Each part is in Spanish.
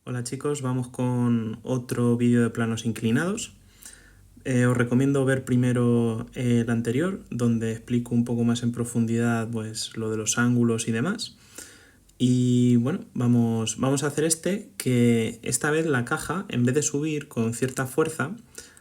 Hola chicos, vamos con otro vídeo de planos inclinados. Os recomiendo ver primero el anterior, donde explico un poco más en profundidad pues, lo de los ángulos y demás. Y bueno, vamos a hacer este, que esta vez la caja, en vez de subir con cierta fuerza,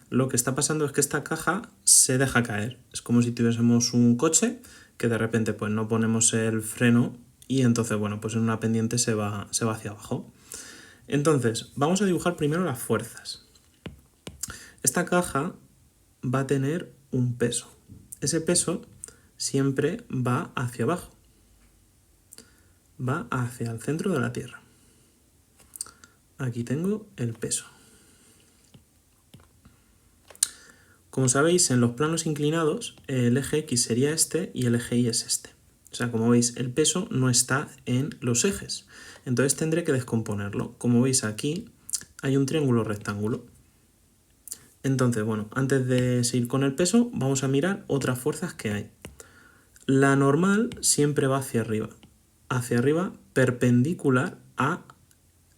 lo que está pasando es que esta caja se deja caer. Es como si tuviésemos un coche que de repente pues, no ponemos el freno y entonces bueno, pues en una pendiente se va hacia abajo. Entonces, vamos a dibujar primero las fuerzas. Esta caja va a tener un peso. Ese peso siempre va hacia abajo. Va hacia el centro de la Tierra. Aquí tengo el peso. Como sabéis, en los planos inclinados, el eje X sería este y el eje Y es este. O sea, como veis, el peso no está en los ejes. Entonces tendré que descomponerlo. Como veis aquí, hay un triángulo rectángulo. Entonces, bueno, antes de seguir con el peso, vamos a mirar otras fuerzas que hay. La normal siempre va hacia arriba perpendicular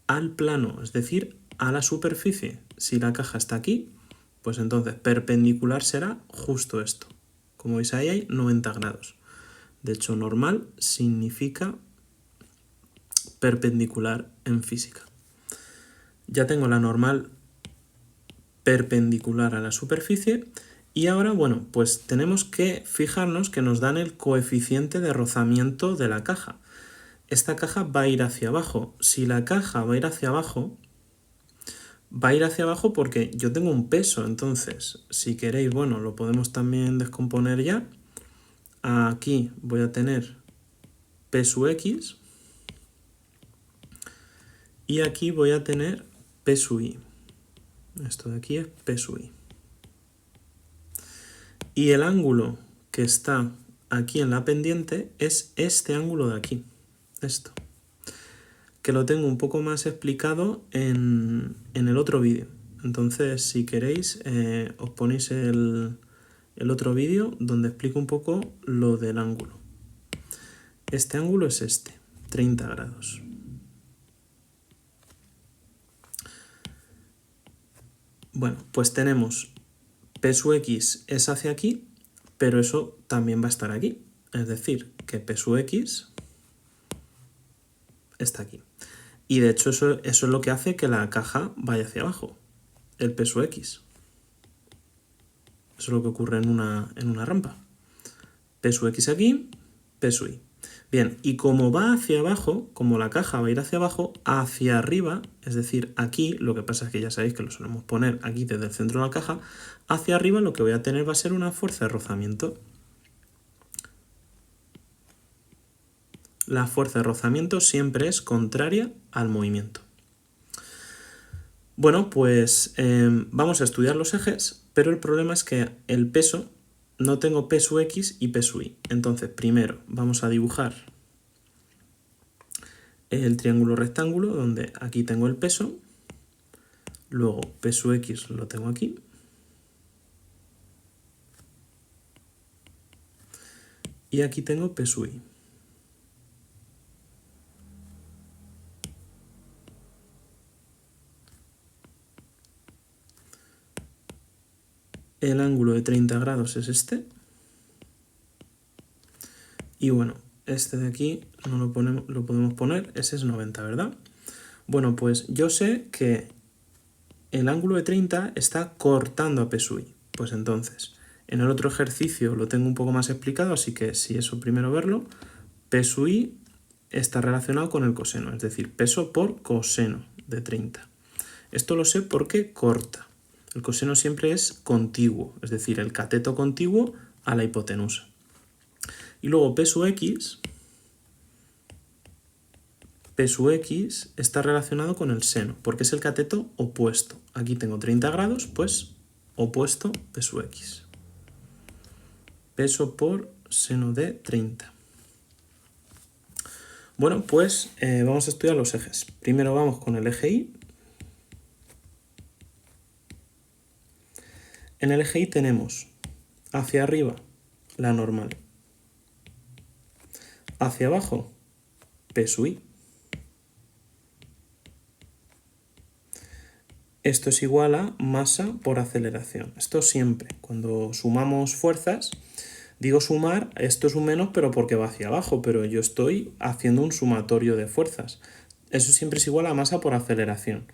al plano, es decir, a la superficie. Si la caja está aquí, pues entonces perpendicular será justo esto. Como veis ahí hay 90 grados. De hecho, normal significa perpendicular en física. Ya tengo la normal perpendicular a la superficie y ahora, bueno, pues tenemos que fijarnos que nos dan el coeficiente de rozamiento de la caja. Esta caja va a ir hacia abajo. Si la caja va a ir hacia abajo porque yo tengo un peso, entonces, si queréis, bueno, lo podemos también descomponer ya. Aquí voy a tener P sub X y aquí voy a tener P sub Y. Esto de aquí es P sub Y. Y el ángulo que está aquí en la pendiente es este ángulo de aquí, esto, que lo tengo un poco más explicado en el otro vídeo. Entonces, si queréis, os ponéis el otro vídeo donde explico un poco lo del ángulo. Este ángulo es este, 30 grados. Bueno, pues tenemos P sub X es hacia aquí, pero eso también va a estar aquí. Es decir, que P sub X está aquí. Y de hecho eso es lo que hace que la caja vaya hacia abajo, el P sub X. Eso es lo que ocurre en una rampa. P sub X aquí, P sub Y. Bien, y como va hacia abajo, como la caja va a ir hacia arriba, es decir, aquí, lo que pasa es que ya sabéis que lo solemos poner aquí desde el centro de la caja, hacia arriba lo que voy a tener va a ser una fuerza de rozamiento. La fuerza de rozamiento siempre es contraria al movimiento. Bueno, pues vamos a estudiar los ejes, pero el problema es que el peso, no tengo P sub X y P sub Y. Entonces, primero vamos a dibujar el triángulo rectángulo, donde aquí tengo el peso, luego P sub X lo tengo aquí, y aquí tengo P sub Y. El ángulo de 30 grados es este. Y bueno, este de aquí no lo podemos poner, ese es 90, ¿verdad? Bueno, pues yo sé que el ángulo de 30 está cortando a P sub Y. Pues entonces, en el otro ejercicio lo tengo un poco más explicado, así que si eso primero verlo, P sub Y está relacionado con el coseno, es decir, peso por coseno de 30. Esto lo sé porque corta. El coseno siempre es contiguo, es decir, el cateto contiguo a la hipotenusa. Y luego P sub X está relacionado con el seno, porque es el cateto opuesto. Aquí tengo 30 grados, pues opuesto P sub X. Peso por seno de 30. Bueno, pues vamos a estudiar los ejes. Primero vamos con el eje Y. En el eje Y tenemos hacia arriba la normal, hacia abajo P sub Y, esto es igual a masa por aceleración. Esto siempre, cuando sumamos fuerzas, digo sumar, esto es un menos pero porque va hacia abajo, pero yo estoy haciendo un sumatorio de fuerzas. Eso siempre es igual a masa por aceleración.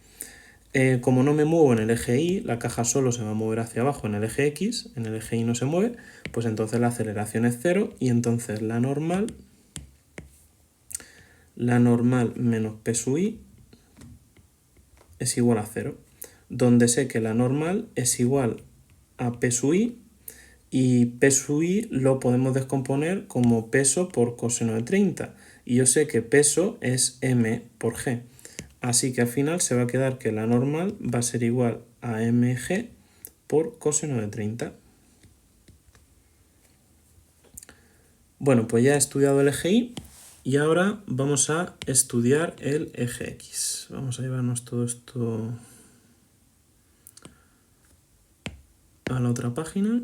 Como no me muevo en el eje Y, la caja solo se va a mover hacia abajo en el eje X, en el eje Y no se mueve, pues entonces la aceleración es 0 y entonces la normal menos P sub I es igual a 0, donde sé que la normal es igual a P sub I y P sub I lo podemos descomponer como peso por coseno de 30 y yo sé que peso es M por G. Así que al final se va a quedar que la normal va a ser igual a mg por coseno de 30. Bueno, pues ya he estudiado el eje Y y ahora vamos a estudiar el eje X. Vamos a llevarnos todo esto a la otra página.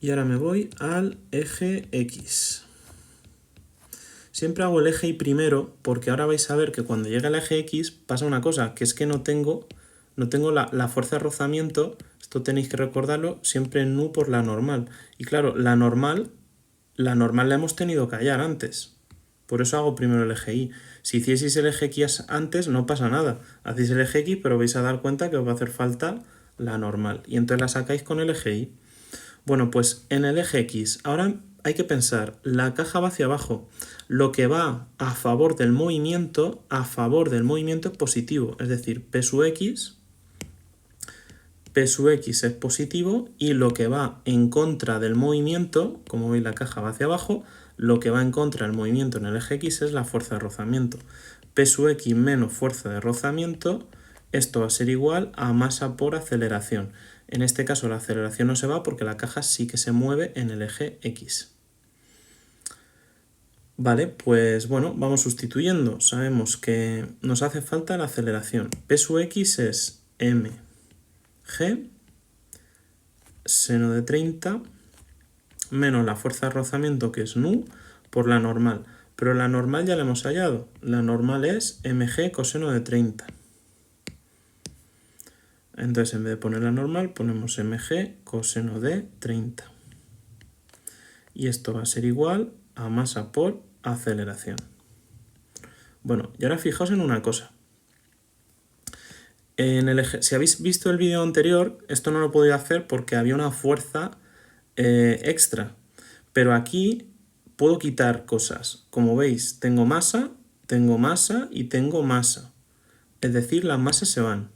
Y ahora me voy al eje X. Siempre hago el eje Y primero porque ahora vais a ver que cuando llegue al eje X pasa una cosa, que es que no tengo la fuerza de rozamiento, esto tenéis que recordarlo, siempre en nu por la normal. Y claro, la normal la hemos tenido que hallar antes. Por eso hago primero el eje Y. Si hicieseis el eje X antes no pasa nada. Hacéis el eje X pero vais a dar cuenta que os va a hacer falta la normal. Y entonces la sacáis con el eje Y. Bueno, pues en el eje X, ahora hay que pensar, la caja va hacia abajo. Lo que va a favor del movimiento es positivo, es decir, P sub X es positivo y lo que va en contra del movimiento, como veis la caja va hacia abajo, lo que va en contra del movimiento en el eje X es la fuerza de rozamiento. P sub X menos fuerza de rozamiento, esto va a ser igual a masa por aceleración. En este caso la aceleración no se va porque la caja sí que se mueve en el eje X. Vale, pues bueno, vamos sustituyendo. Sabemos que nos hace falta la aceleración. P sub X es mg seno de 30 menos la fuerza de rozamiento que es nu por la normal. Pero la normal ya la hemos hallado. La normal es mg coseno de 30. Entonces en vez de poner la normal ponemos mg coseno de 30. Y esto va a ser igual a masa por aceleración. Bueno, y ahora fijaos en una cosa. Si habéis visto el vídeo anterior, esto no lo podía hacer porque había una fuerza extra. Pero aquí puedo quitar cosas. Como veis, tengo masa y tengo masa. Es decir, las masas se van.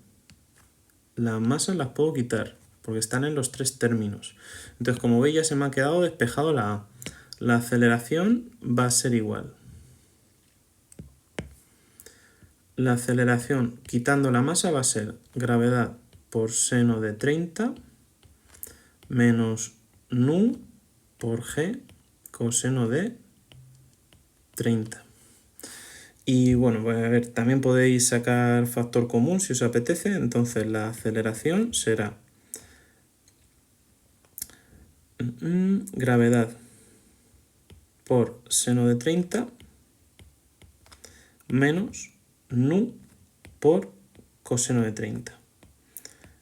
Las masas las puedo quitar porque están en los tres términos. Entonces, como veis, ya se me ha quedado despejado la A. La aceleración va a ser igual. La aceleración quitando la masa va a ser gravedad por seno de 30 menos nu por g coseno de 30. Y bueno, pues a ver, también podéis sacar factor común si os apetece. Entonces la aceleración será gravedad por seno de 30 menos nu por coseno de 30.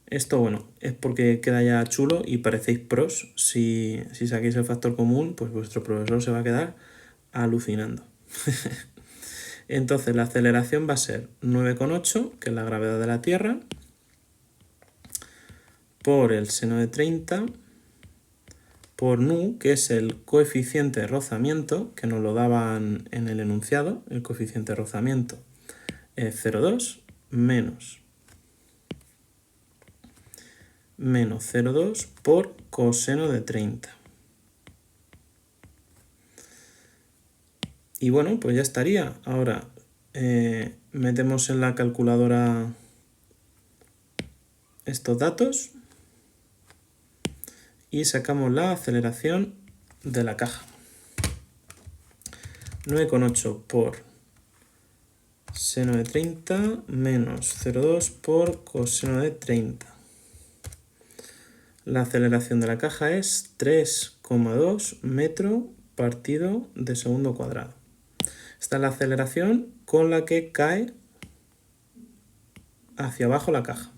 Esto, bueno, es porque queda ya chulo y parecéis pros. Si saquéis el factor común, pues vuestro profesor se va a quedar alucinando. Entonces la aceleración va a ser 9,8, que es la gravedad de la Tierra, por el seno de 30, por nu, que es el coeficiente de rozamiento, que nos lo daban en el enunciado, el coeficiente de rozamiento es 0,2, menos 0,2 por coseno de 30. Y bueno, pues ya estaría. Ahora metemos en la calculadora estos datos y sacamos la aceleración de la caja. 9,8 por seno de 30 menos 0,2 por coseno de 30. La aceleración de la caja es 3,2 metro partido de segundo cuadrado. Esta es la aceleración con la que cae hacia abajo la caja.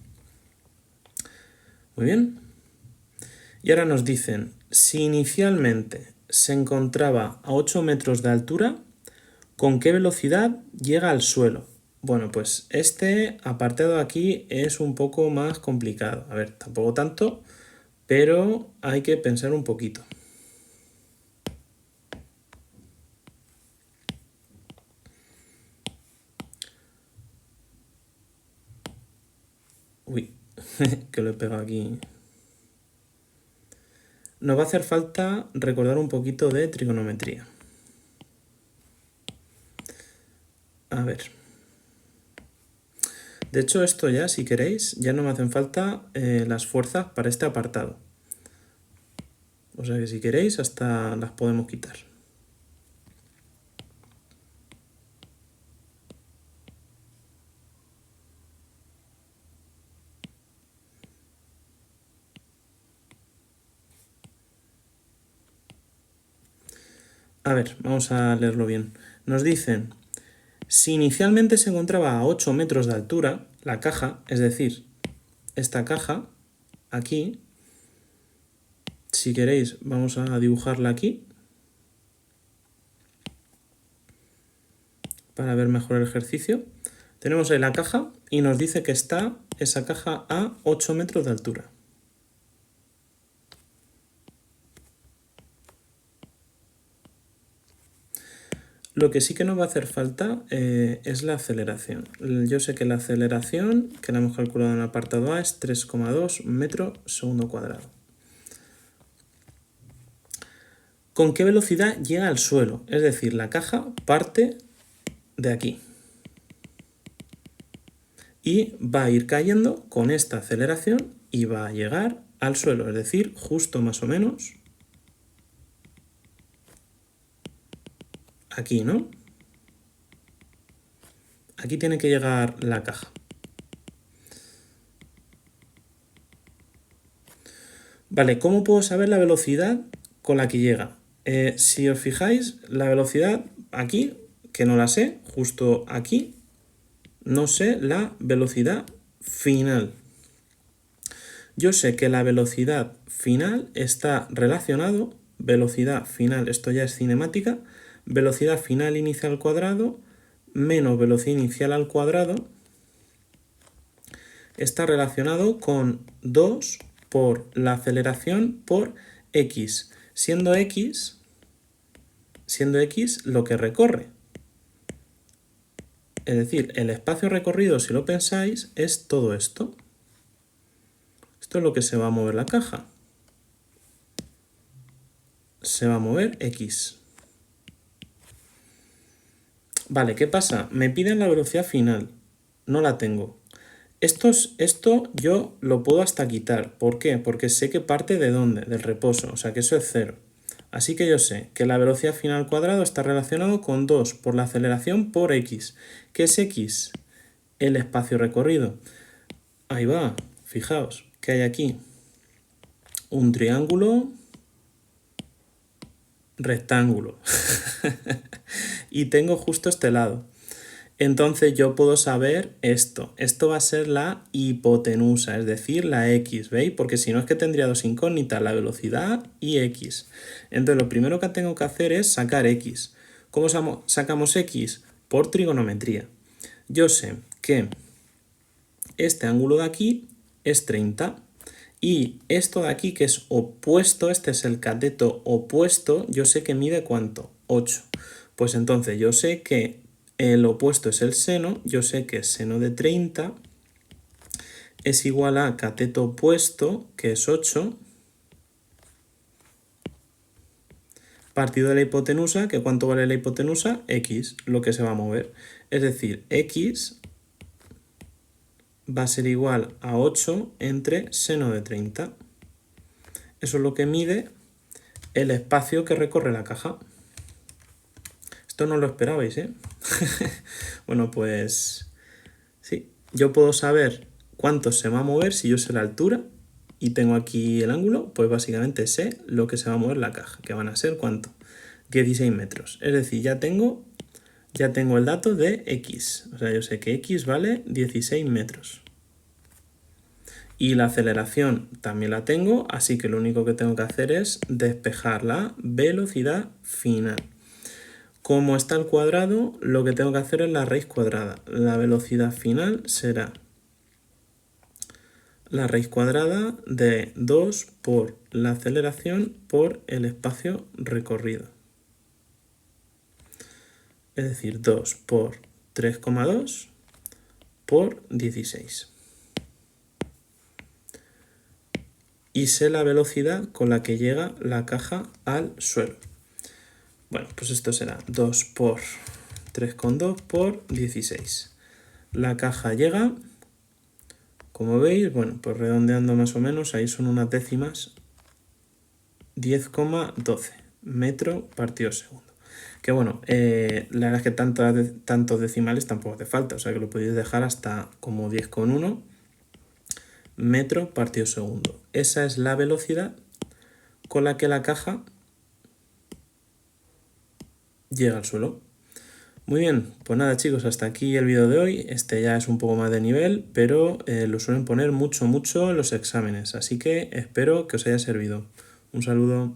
Muy bien. Y ahora nos dicen, si inicialmente se encontraba a 8 metros de altura, ¿con qué velocidad llega al suelo? Bueno, pues este apartado aquí es un poco más complicado. A ver, tampoco tanto, pero hay que pensar un poquito. Uy, que lo he pegado aquí. Nos va a hacer falta recordar un poquito de trigonometría. A ver. De hecho, esto ya, si queréis, ya no me hacen falta las fuerzas para este apartado. O sea que si queréis, hasta las podemos quitar. A ver, vamos a leerlo bien. Nos dicen, si inicialmente se encontraba a 8 metros de altura, la caja, es decir, esta caja, aquí, si queréis, vamos a dibujarla aquí, para ver mejor el ejercicio. Tenemos ahí la caja y nos dice que está esa caja a 8 metros de altura. Lo que sí que nos va a hacer falta es la aceleración. Yo sé que la aceleración, que la hemos calculado en el apartado A, es 3,2 metros segundo cuadrado. ¿Con qué velocidad llega al suelo? Es decir, la caja parte de aquí. Y va a ir cayendo con esta aceleración y va a llegar al suelo, es decir, justo más o menos aquí, ¿no? Aquí tiene que llegar la caja. Vale, ¿cómo puedo saber la velocidad con la que llega? Si os fijáis, la velocidad aquí, que no la sé, justo aquí, no sé la velocidad final. Yo sé que la velocidad final está relacionado, velocidad final, esto ya es cinemática, velocidad final inicial al cuadrado menos velocidad inicial al cuadrado está relacionado con 2 por la aceleración por x, siendo x lo que recorre. Es decir, el espacio recorrido, si lo pensáis, es todo esto. Esto es lo que se va a mover la caja. Se va a mover x. Vale, ¿qué pasa? Me piden la velocidad final. No la tengo. Esto yo lo puedo hasta quitar. ¿Por qué? Porque sé que parte de dónde, del reposo, o sea que eso es 0. Así que yo sé que la velocidad final al cuadrado está relacionado con 2 por la aceleración por x. ¿Qué es x? El espacio recorrido. Ahí va, fijaos, que hay aquí un triángulo rectángulo. Y tengo justo este lado. Entonces yo puedo saber esto. Esto va a ser la hipotenusa, es decir, la x, ¿veis? Porque si no es que tendría dos incógnitas, la velocidad y x. Entonces lo primero que tengo que hacer es sacar x. ¿Cómo sacamos x? Por trigonometría. Yo sé que este ángulo de aquí es 30 y esto de aquí que es opuesto, este es el cateto opuesto, yo sé que mide ¿cuánto? 8. Pues entonces yo sé que el opuesto es el seno, yo sé que seno de 30 es igual a cateto opuesto, que es 8, partido de la hipotenusa, que ¿cuánto vale la hipotenusa? X, lo que se va a mover. Es decir, x va a ser igual a 8 entre seno de 30. Eso es lo que mide el espacio que recorre la caja. Esto no lo esperabais, ¿eh? Bueno, pues sí, yo puedo saber cuánto se va a mover si yo sé la altura y tengo aquí el ángulo, pues básicamente sé lo que se va a mover la caja, que van a ser ¿cuánto? 16 metros. Es decir, ya tengo ya tengo el dato de x. O sea, yo sé que x vale 16 metros. Y la aceleración también la tengo, así que lo único que tengo que hacer es despejar la velocidad final. Como está al cuadrado, lo que tengo que hacer es la raíz cuadrada. La velocidad final será la raíz cuadrada de 2 por la aceleración por el espacio recorrido. Es decir, 2 por 3,2 por 16. Y sé la velocidad con la que llega la caja al suelo. Bueno, pues esto será 2 por 3,2 por 16. La caja llega, como veis, bueno, pues redondeando más o menos, ahí son unas décimas, 10,12 metro partido segundo. Que bueno, la verdad es que tantos decimales tampoco hace falta, o sea que lo podéis dejar hasta como 10,1 metro partido segundo. Esa es la velocidad con la que la caja llega al suelo. Muy bien, pues nada chicos, hasta aquí el vídeo de hoy. Este ya es un poco más de nivel, pero lo suelen poner mucho en los exámenes, así que espero que os haya servido. Un saludo.